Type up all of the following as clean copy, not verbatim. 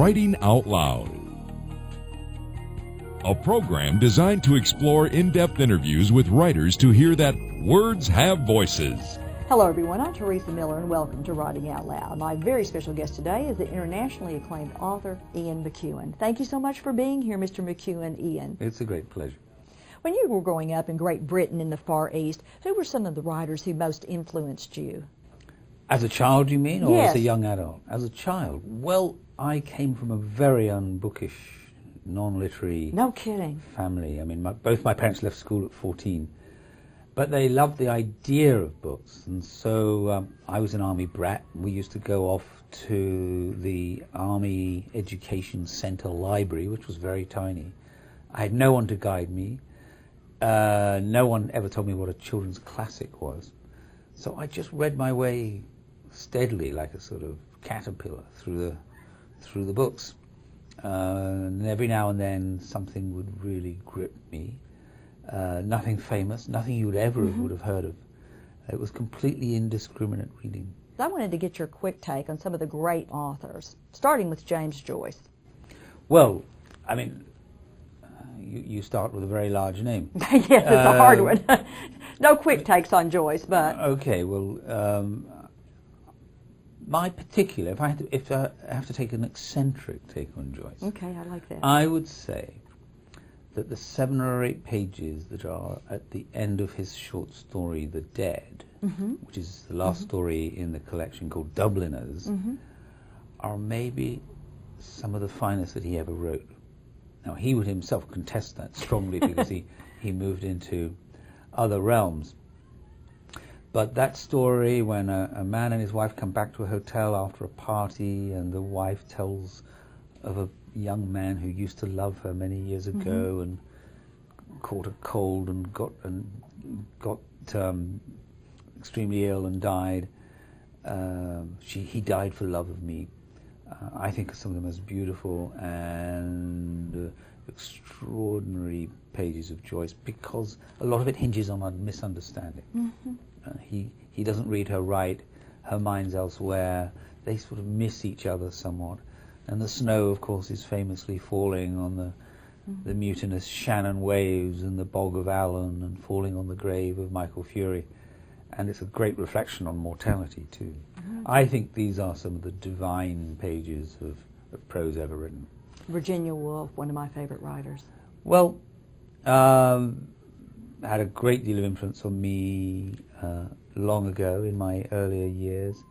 Writing Out Loud, a program designed to explore in-depth interviews with writers to hear that words have voices. Hello everyone, I'm Teresa Miller and welcome to Writing Out Loud. My very special guest today is the internationally acclaimed author Ian McEwan. Thank you so much for being here, Mr. McEwan. Ian. It's a great pleasure. When you were growing up in Great Britain in the Far East, who were some of the writers who most influenced you? As a child, you mean, or Yes. as a young adult? As a child, well, I came from a very unbookish, non-literary No kidding. family. I mean, both my parents left school at 14, but they loved the idea of books, and so I was an army brat. We used to go off to the Army Education Center library, which was very tiny. I had no one to guide me. No one ever told me what a children's classic was. So I just read my way steadily, like a sort of caterpillar, through the books. And every now and then something would really grip me. Nothing famous, nothing you would ever would have heard of. It was completely indiscriminate reading. I wanted to get your quick take on some of the great authors, starting with James Joyce. Well, I mean, you start with a very large name. Yes, it's a hard one. No quick takes on Joyce, but... Okay, well, my particular, if I have to take an eccentric take on Joyce, Okay, I like that. I would say that the 7 or 8 pages that are at the end of his short story, The Dead, which is the last story in the collection called Dubliners, are maybe some of the finest that he ever wrote. Now, he would himself contest that strongly because he moved into other realms. But that story, when a man and his wife come back to a hotel after a party, and the wife tells of a young man who used to love her many years ago and caught a cold and got extremely ill and died. He died for love of me. I think are some of the most beautiful and extraordinary pages of Joyce, because a lot of it hinges on a misunderstanding. He doesn't read her right, her mind's elsewhere, they sort of miss each other somewhat. And the snow, of course, is famously falling on the mutinous Shannon waves and the bog of Allen, and falling on the grave of Michael Fury. And it's a great reflection on mortality, too. I think these are some of the divine pages of prose ever written. Virginia Woolf, one of my favorite writers. Well, had a great deal of influence on me long ago in my earlier years.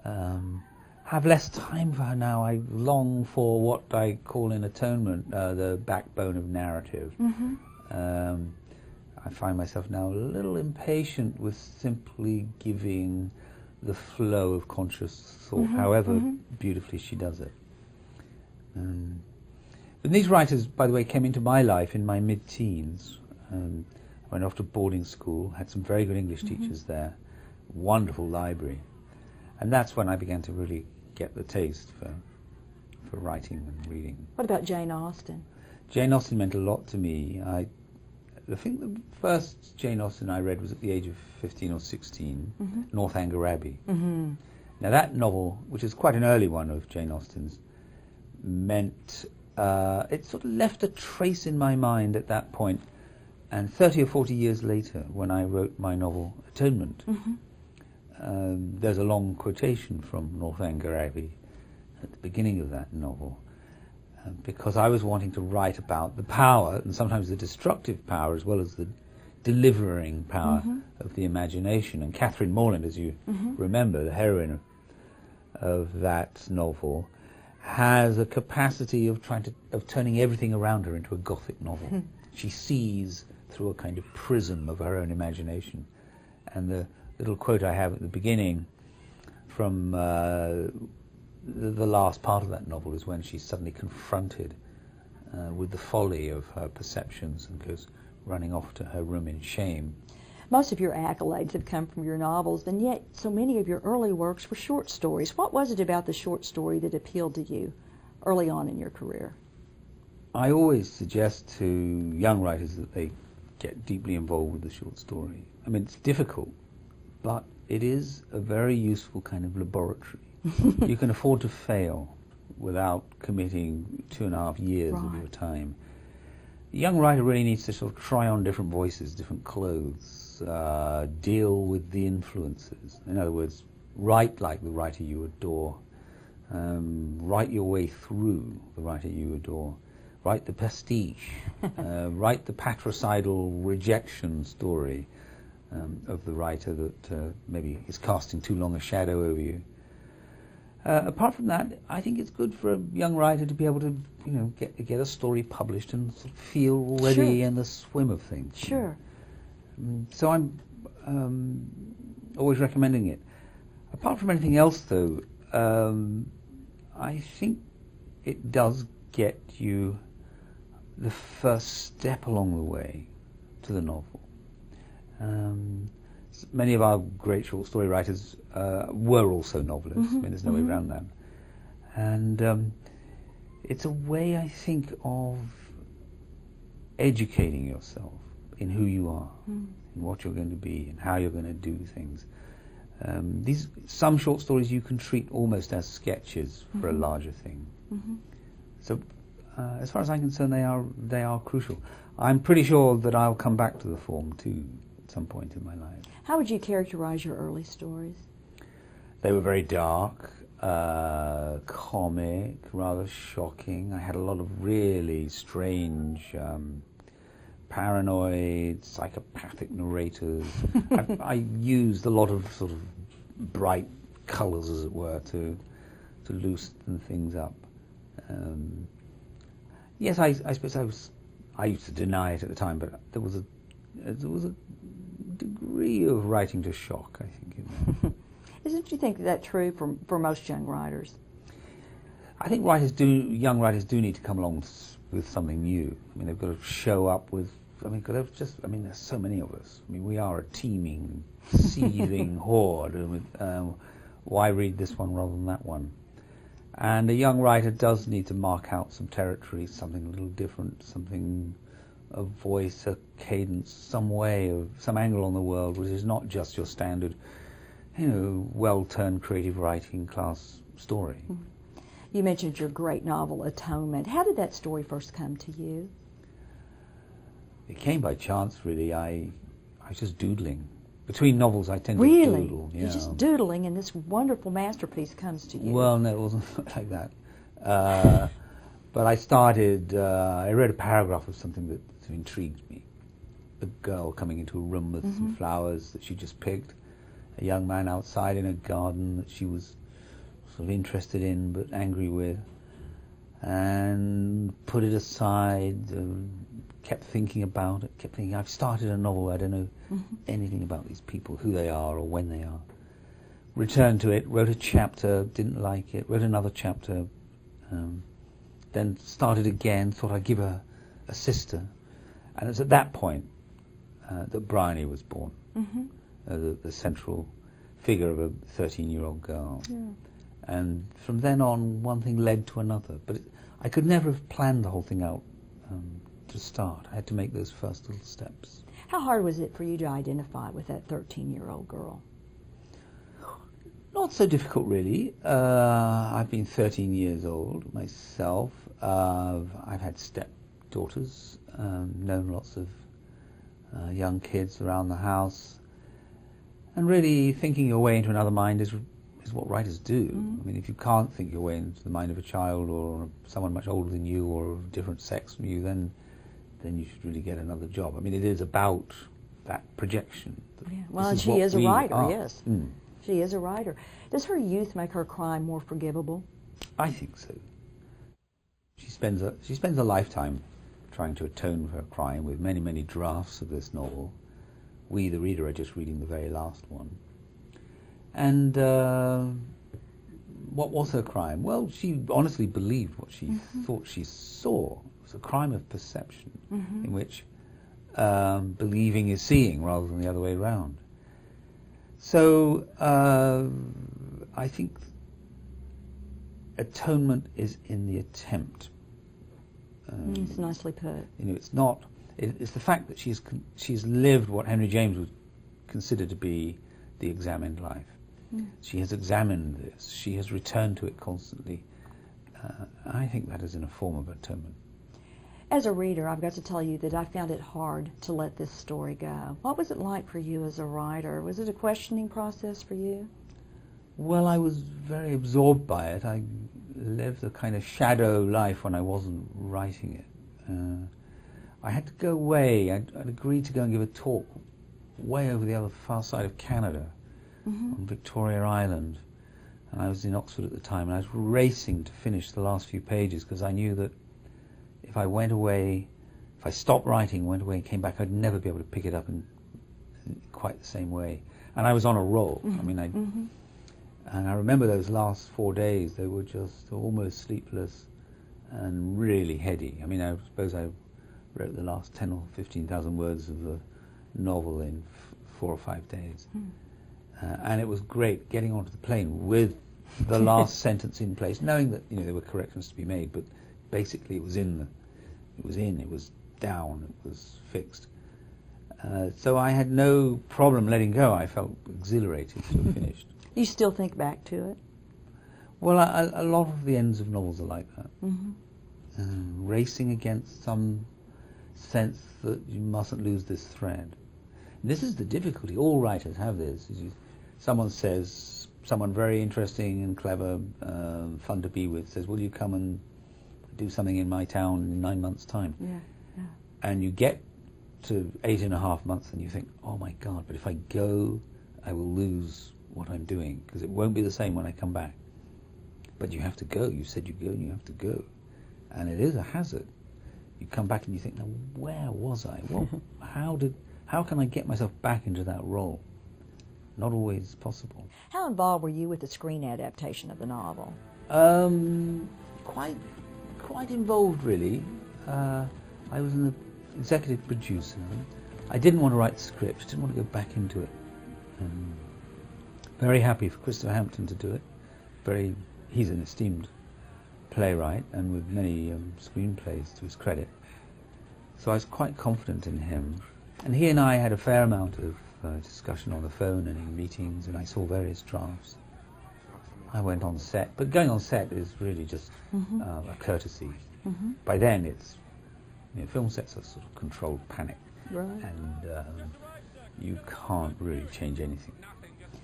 Have less time for her now. I long for what I call in Atonement the backbone of narrative. I find myself now a little impatient with simply giving the flow of conscious thought, however beautifully she does it. But these writers, by the way, came into my life in my mid-teens. I went off to boarding school, had some very good English teachers there, wonderful library. And that's when I began to really get the taste for writing and reading. What about Jane Austen? Jane Austen meant a lot to me. I think the first Jane Austen I read was at the age of 15 or 16, Northanger Abbey. Now that novel, which is quite an early one of Jane Austen's, meant it sort of left a trace in my mind at that point. And 30 or 40 years later, when I wrote my novel Atonement, there's a long quotation from Northanger Abbey at the beginning of that novel, because I was wanting to write about the power, and sometimes the destructive power, as well as the delivering power of the imagination. And Catherine Morland, as you remember, the heroine of that novel, has a capacity of turning everything around her into a Gothic novel. She sees through a kind of prism of her own imagination. And the little quote I have at the beginning from the last part of that novel is when she's suddenly confronted with the folly of her perceptions and goes running off to her room in shame. Most of your accolades have come from your novels, and yet so many of your early works were short stories. What was it about the short story that appealed to you early on in your career? I always suggest to young writers that they get deeply involved with the short story. I mean, it's difficult, but it is a very useful kind of laboratory. You can afford to fail without committing 2.5 years of Right. your time. A young writer really needs to sort of try on different voices, different clothes, deal with the influences. In other words, write like the writer you adore. Write your way through the writer you adore. Write the pastiche. Write the patricidal rejection story of the writer that maybe is casting too long a shadow over you. Apart from that, I think it's good for a young writer to be able to, get a story published and sort of feel already Sure. in the swim of things. Sure. So I'm always recommending it. Apart from anything else, though, I think it does get you the first step along the way to the novel. Many of our great short story writers were also novelists. I mean, there's no way around that. And it's a way, I think, of educating yourself in who you are, in what you're going to be, and how you're going to do things. Some short stories you can treat almost as sketches for a larger thing. So, as far as I'm concerned, they are crucial. I'm pretty sure that I'll come back to the form too at some point in my life. How would you characterize your early stories? They were very dark, comic, rather shocking. I had a lot of really strange, paranoid, psychopathic narrators. I used a lot of sort of bright colours, as it were, to loosen things up. Yes, I suppose I used to deny it at the time, but there was a degree of writing to shock, I think, in there. Isn't you think that true for most young writers? I think young writers do need to come along with something new. I mean, they've got to show up with, there's so many of us. I mean, we are a teeming, seething horde. Why read this one rather than that one? And a young writer does need to mark out some territory, something a little different, something, a voice, a cadence, some angle on the world, which is not just your standard, well-turned creative writing class story. You mentioned your great novel, Atonement. How did that story first come to you? It came by chance, really. I was just doodling. Between novels, I tend to Really? doodle. You're just doodling, and this wonderful masterpiece comes to you. Well, no, it wasn't like that. But I started, I read a paragraph of something that intrigued me. A girl coming into a room with some flowers that she just picked. A young man outside in a garden that she was sort of interested in but angry with. And put it aside, kept thinking about it, kept thinking, I've started a novel, I don't know anything about these people, who they are or when they are. Returned to it, wrote a chapter, didn't like it, wrote another chapter, then started again, thought I'd give her a sister. And it was at that point that Bryony was born, the central figure of a 13-year-old girl. Yeah. And from then on, one thing led to another. But I could never have planned the whole thing out to start. I had to make those first little steps. How hard was it for you to identify with that 13-year-old girl? Not so difficult, really. I've been 13 years old myself. I've had stepdaughters, known lots of young kids around the house. And really thinking your way into another mind is what writers do. I mean, if you can't think your way into the mind of a child or someone much older than you or of different sex from you, then you should really get another job. I mean, it is about that projection. Yeah. Well, and she is a writer, yes. Mm. She is a writer. Does her youth make her crime more forgivable? I think so. She spends a lifetime trying to atone for her crime with many, many drafts of this novel. We, the reader, are just reading the very last one. And what was her crime? Well, she honestly believed what she thought she saw. It was a crime of perception, in which believing is seeing rather than the other way around. So I think atonement is in the attempt. It's nicely put. It's not. It's the fact that she's lived what Henry James would consider to be the examined life. She has examined this. She has returned to it constantly. I think that is in a form of atonement. As a reader, I've got to tell you that I found it hard to let this story go. What was it like for you as a writer? Was it a questioning process for you? Well, I was very absorbed by it. I lived a kind of shadow life when I wasn't writing it. I had to go away. I'd agreed to go and give a talk way over the other far side of Canada, on Victoria Island. And I was in Oxford at the time, and I was racing to finish the last few pages because I knew that if I went away, if I stopped writing, went away and came back, I'd never be able to pick it up in quite the same way. And I was on a roll. I mean, and I remember those last 4 days, they were just almost sleepless and really heady. I mean, I suppose I wrote the last 10 or 15,000 words of the novel in 4 or 5 days. And it was great getting onto the plane with the last sentence in place, knowing that there were corrections to be made, but basically it was down, it was fixed. So I had no problem letting go. I felt exhilarated to have finished. You still think back to it? Well, a lot of the ends of novels are like that. Racing against some sense that you mustn't lose this thread. And this is the difficulty. All writers have this. Someone says, someone very interesting and clever, fun to be with, says, will you come and do something in my town in 9 months' time? Yeah. And you get to 8.5 months and you think, oh my God, but if I go, I will lose what I'm doing, because it won't be the same when I come back. But you have to go. You said you go, and you have to go. And it is a hazard. You come back and you think, now where was I? Well, how can I get myself back into that role? Not always possible. How involved were you with the screen adaptation of the novel? Quite involved, really. I was an executive producer. I didn't want to write the script. Didn't want to go back into it. Very happy for Christopher Hampton to do it. He's an esteemed playwright and with many screenplays to his credit. So I was quite confident in him. And he and I had a fair amount of discussion on the phone and in meetings, and I saw various drafts. I went on set, but going on set is really just a courtesy. By then it's, film sets are sort of controlled panic. Right. And you can't really change anything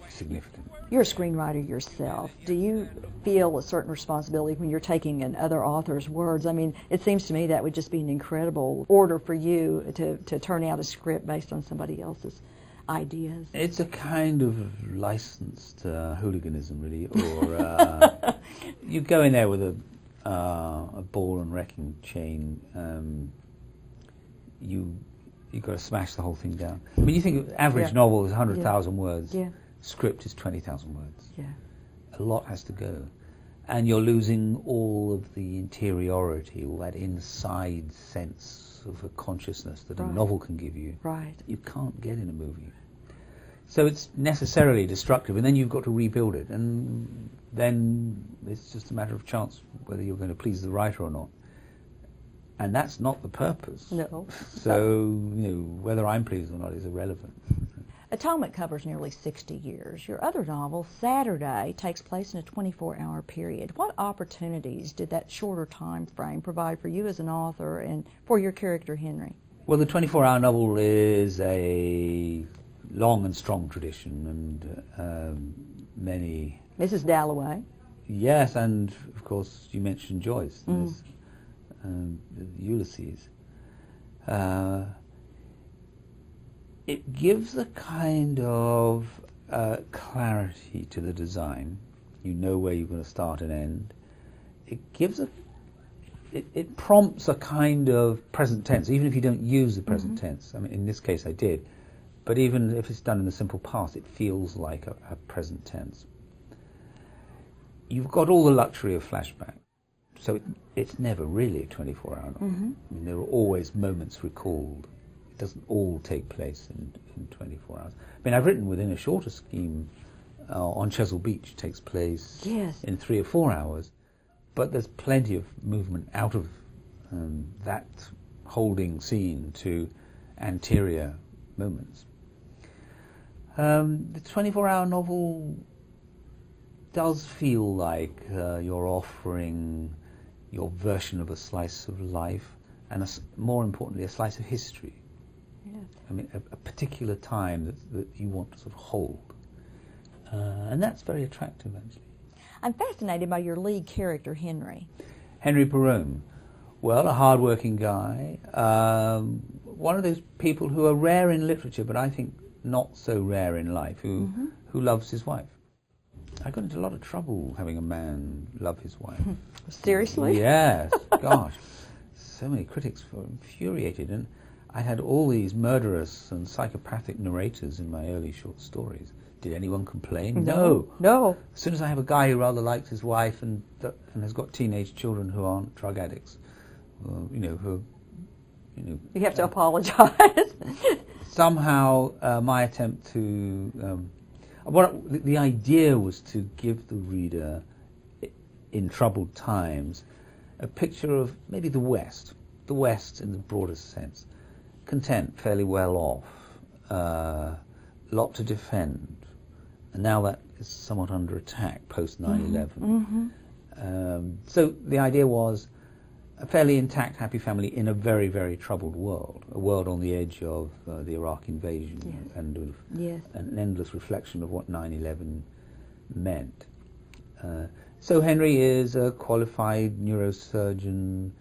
significant. You're a screenwriter yourself. Do you feel a certain responsibility when you're taking in other authors' words? I mean, it seems to me that would just be an incredible order for you to turn out a script based on somebody else's ideas. It's a kind of licensed hooliganism, really, or you go in there with a ball and wrecking chain. You've got to smash the whole thing down. I mean, you think average novel is 100,000 words. Yeah. Script is 20,000 words. Yeah. A lot has to go. And you're losing all of the interiority, all that inside sense of a consciousness that a novel can give you. Right. You can't get in a movie. So it's necessarily destructive, and then you've got to rebuild it. And then it's just a matter of chance whether you're going to please the writer or not. And that's not the purpose. No. So, whether I'm pleased or not is irrelevant. Atonement covers nearly 60 years. Your other novel, Saturday, takes place in a 24-hour period. What opportunities did that shorter time frame provide for you as an author and for your character, Henry? Well, the 24-hour novel is a long and strong tradition, and many... Mrs. Dalloway. Yes, and of course you mentioned Joyce, Ulysses. It gives a kind of clarity to the design. You know where you're going to start and end. It gives it prompts a kind of present tense, even if you don't use the present tense. I mean, in this case I did. But even if it's done in the simple past, it feels like a present tense. You've got all the luxury of flashback. So it's never really a 24-hour novel. I mean, there are always moments recalled. It doesn't all take place in 24 hours. I mean, I've written within a shorter scheme on Chesil Beach, takes place in 3 or 4 hours, but there's plenty of movement out of that holding scene to anterior moments. The 24-hour novel does feel like you're offering your version of a slice of life, and more importantly, a slice of history. Yes. I mean, a particular time that you want to sort of hold. And that's very attractive, actually. I'm fascinated by your lead character, Henry. Henry Perrone. Well, a hard-working guy. One of those people who are rare in literature, but I think not so rare in life, who loves his wife. I got into a lot of trouble having a man love his wife. Seriously? Yes, gosh. So many critics were infuriated, and I had all these murderous and psychopathic narrators in my early short stories. Did anyone complain? No. As soon as I have a guy who rather likes his wife and has got teenage children who aren't drug addicts, you have to apologize. Somehow, my attempt to the idea was to give the reader, in troubled times, a picture of maybe the West in the broadest sense, content, fairly well off, lot to defend, and now that is somewhat under attack post 9/11. So the idea was a fairly intact, happy family in a very, very troubled world, a world on the edge of the Iraq invasion and of an endless reflection of what 9/11 meant. So Henry is a qualified neurosurgeon,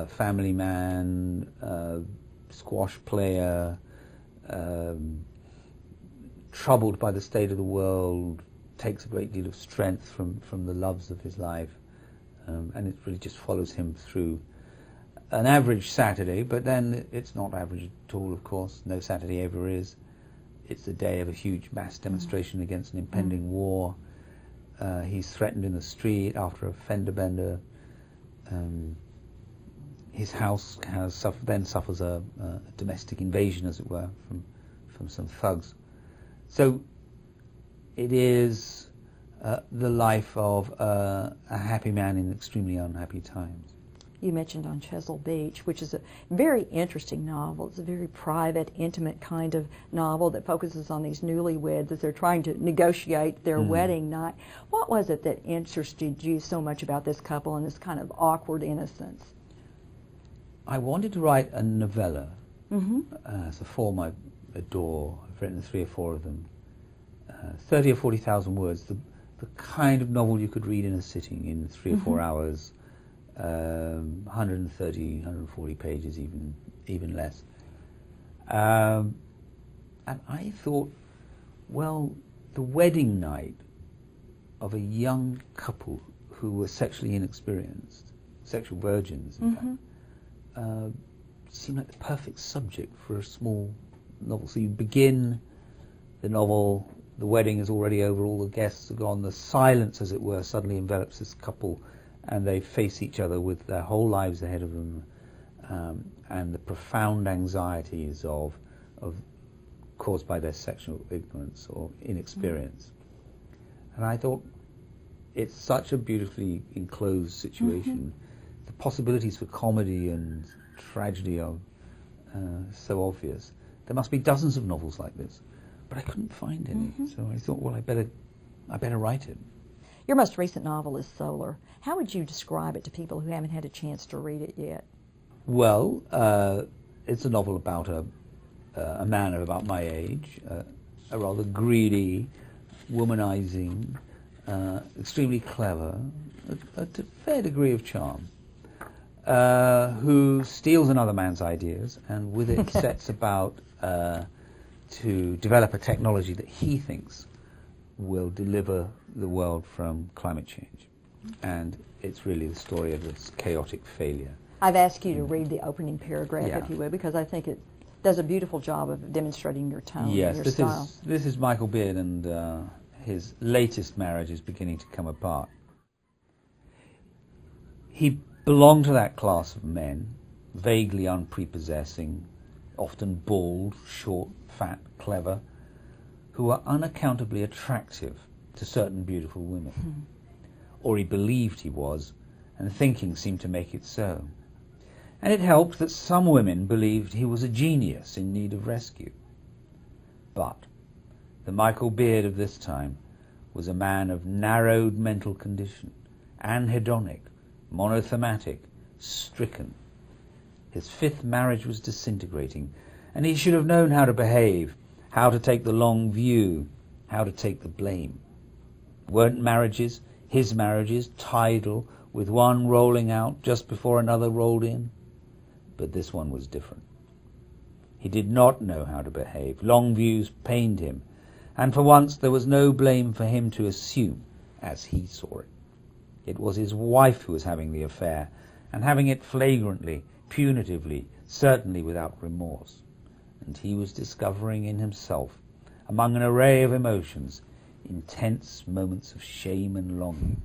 family man, squash player, troubled by the state of the world, takes a great deal of strength from the loves of his life, and it really just follows him through an average Saturday, but then it's not average at all, of course. No Saturday ever is. It's the day of a huge mass demonstration against an impending war. He's threatened in the street after a fender bender. His house suffers a domestic invasion, as it were, from some thugs. So it is the life of a happy man in extremely unhappy times. You mentioned On Chesil Beach, which is a very interesting novel. It's a very private, intimate kind of novel that focuses on these newlyweds as they're trying to negotiate their wedding night. What was it that interested you so much about this couple and this kind of awkward innocence? I wanted to write a novella. It's a form I adore. I've written 3 or 4 of them. 30 or 40,000 words, the kind of novel you could read in a sitting in 3 or 4 hours. 130, 140 pages, even less. And I thought, well, the wedding night of a young couple who were sexually inexperienced, sexual virgins, in fact, seemed like the perfect subject for a small novel. So you begin the novel, the wedding is already over, all the guests are gone, the silence, as it were, suddenly envelops this couple, and they face each other with their whole lives ahead of them, and the profound anxieties caused by their sexual ignorance or inexperience. And I thought, it's such a beautifully enclosed situation. The possibilities for comedy and tragedy are so obvious. There must be dozens of novels like this, but I couldn't find any. So I thought, well, I better write it. Your most recent novel is Solar. How would you describe it to people who haven't had a chance to read it yet? Well, it's a novel about a man of about my age, a rather greedy, womanizing, extremely clever, a fair degree of charm, who steals another man's ideas and with it sets about to develop a technology that he thinks will deliver the world from climate change. And it's really the story of this chaotic failure. I've asked you to read the opening paragraph, if you would, because I think it does a beautiful job of demonstrating your tone and your style. This is Michael Beard, and his latest marriage is beginning to come apart. He belonged to that class of men, vaguely unprepossessing, often bald, short, fat, clever, who are unaccountably attractive to certain beautiful women. Or he believed he was, and thinking seemed to make it so. And it helped that some women believed he was a genius in need of rescue. But the Michael Beard of this time was a man of narrowed mental condition, anhedonic, monothematic, stricken. His fifth marriage was disintegrating, and he should have known how to behave, how to take the long view, how to take the blame. Weren't marriages, his marriages, tidal, with one rolling out just before another rolled in? But this one was different. He did not know how to behave. Long views pained him, and for once there was no blame for him to assume, as he saw it. It was his wife who was having the affair, and having it flagrantly, punitively, certainly without remorse. And he was discovering in himself, among an array of emotions, intense moments of shame and longing.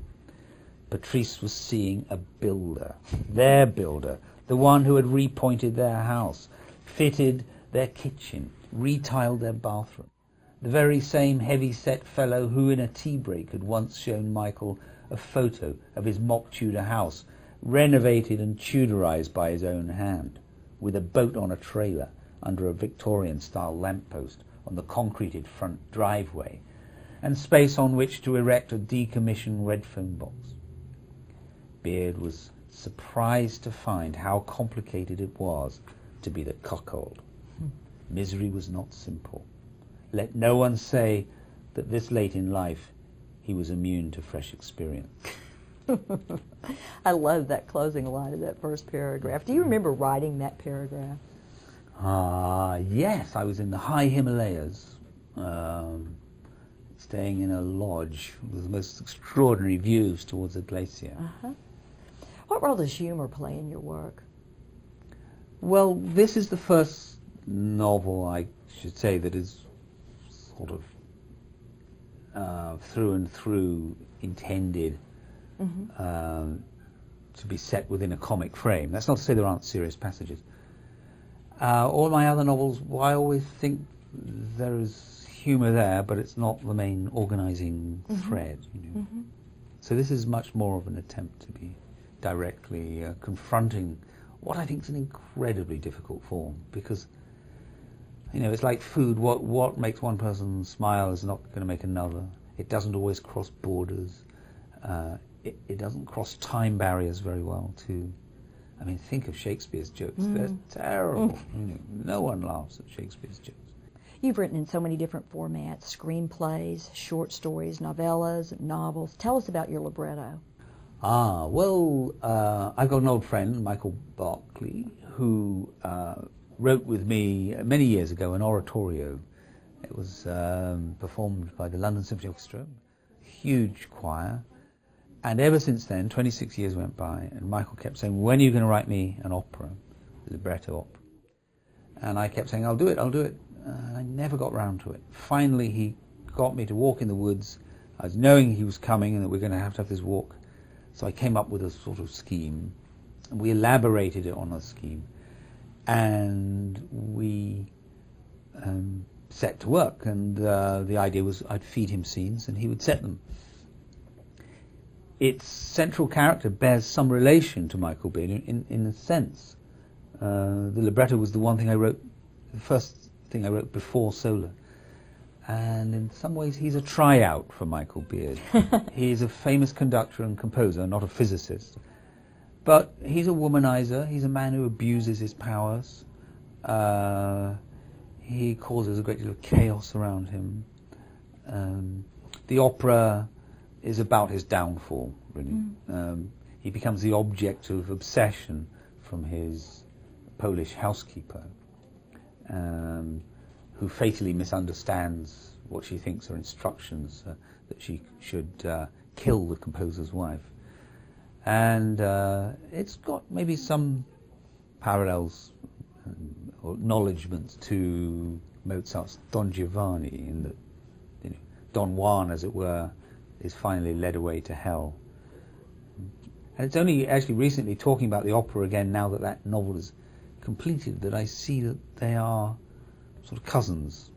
Patrice was seeing a builder, their builder, the one who had repointed their house, fitted their kitchen, retiled their bathroom. The very same heavy-set fellow who in a tea break had once shown Michael a photo of his mock Tudor house, renovated and Tudorized by his own hand, with a boat on a trailer under a Victorian-style lamppost on the concreted front driveway, and space on which to erect a decommissioned red phone box. Beard was surprised to find how complicated it was to be the cuckold. Misery was not simple. Let no one say that this late in life he was immune to fresh experience. I love that closing line of that first paragraph. Do you remember writing that paragraph? Yes, I was in the high Himalayas, staying in a lodge with the most extraordinary views towards a glacier. What role does humor play in your work? Well, this is the first novel, I should say, that is sort of through and through intended to be set within a comic frame. That's not to say there aren't serious passages. All my other novels, well, I always think there is humour there, but it's not the main organising thread. You know. So this is much more of an attempt to be directly confronting what I think is an incredibly difficult form, because it's like food. What makes one person smile is not going to make another. It doesn't always cross borders. It doesn't cross time barriers very well, too. I mean, think of Shakespeare's jokes. They're terrible. No one laughs at Shakespeare's jokes. You've written in so many different formats: screenplays, short stories, novellas, novels. Tell us about your libretto. Well, I've got an old friend, Michael Barclay, who wrote with me many years ago an oratorio. It was performed by the London Symphony Orchestra, huge choir. And ever since then, 26 years went by, and Michael kept saying, when are you going to write me an opera, a libretto opera? And I kept saying, I'll do it. And I never got round to it. Finally, he got me to walk in the woods. I was knowing he was coming and that we were going to have this walk. So I came up with a sort of scheme, and we elaborated it on a scheme. And we set to work, and the idea was I'd feed him scenes and he would set them. Its central character bears some relation to Michael Beard in a sense. The libretto was the one thing I wrote, the first thing I wrote before Solar. And in some ways he's a tryout for Michael Beard. He's a famous conductor and composer, not a physicist. But he's a womanizer. He's a man who abuses his powers. He causes a great deal of chaos around him. The opera is about his downfall, really. He becomes the object of obsession from his Polish housekeeper, who fatally misunderstands what she thinks are instructions that she should kill the composer's wife. And it's got maybe some parallels or acknowledgements to Mozart's Don Giovanni, in that Don Juan, as it were, is finally led away to hell. And it's only actually recently, talking about the opera again, now that that novel is completed, that I see that they are sort of cousins,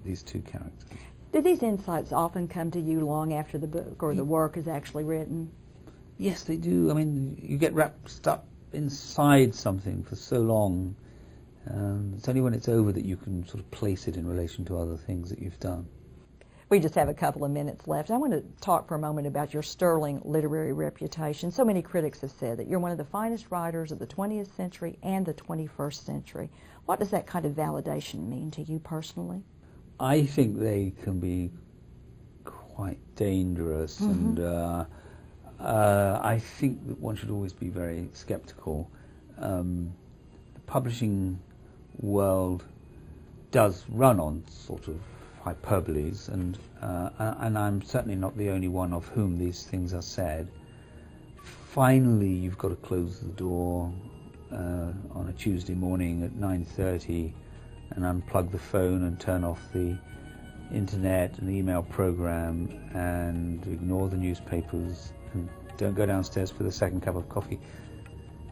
these two characters. Do these insights often come to you long after the book or the work is actually written? Yes, they do. I mean, you get wrapped up inside something for so long. It's only when it's over that you can sort of place it in relation to other things that you've done. We just have a couple of minutes left. I want to talk for a moment about your sterling literary reputation. So many critics have said that you're one of the finest writers of the 20th century and the 21st century. What does that kind of validation mean to you personally? I think they can be quite dangerous, and I think that one should always be very skeptical. The publishing world does run on sort of hyperboles, and I'm certainly not the only one of whom these things are said. Finally, you've got to close the door on a Tuesday morning at 9:30 and unplug the phone and turn off the internet and email program and ignore the newspapers and don't go downstairs for the second cup of coffee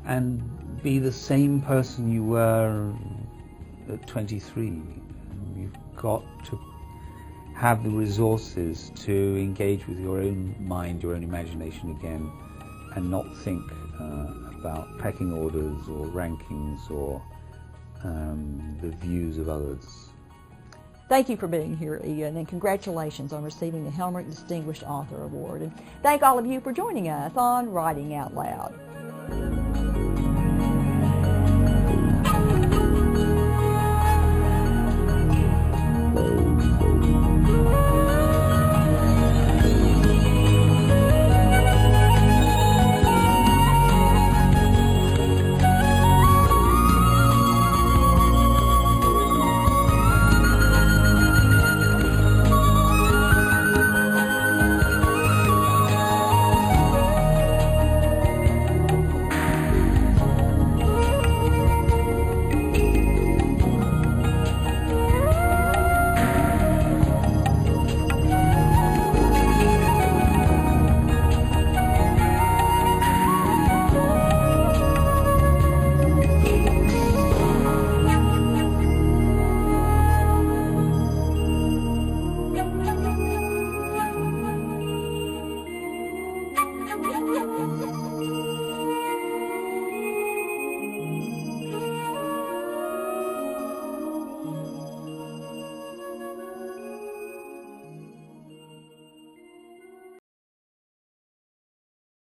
and be the same person you were at 23. You've got to have the resources to engage with your own mind, your own imagination again, and not think about pecking orders or rankings or the views of others. Thank you for being here, Ian, and congratulations on receiving the Helmerich Distinguished Author Award. And thank all of you for joining us on Writing Out Loud.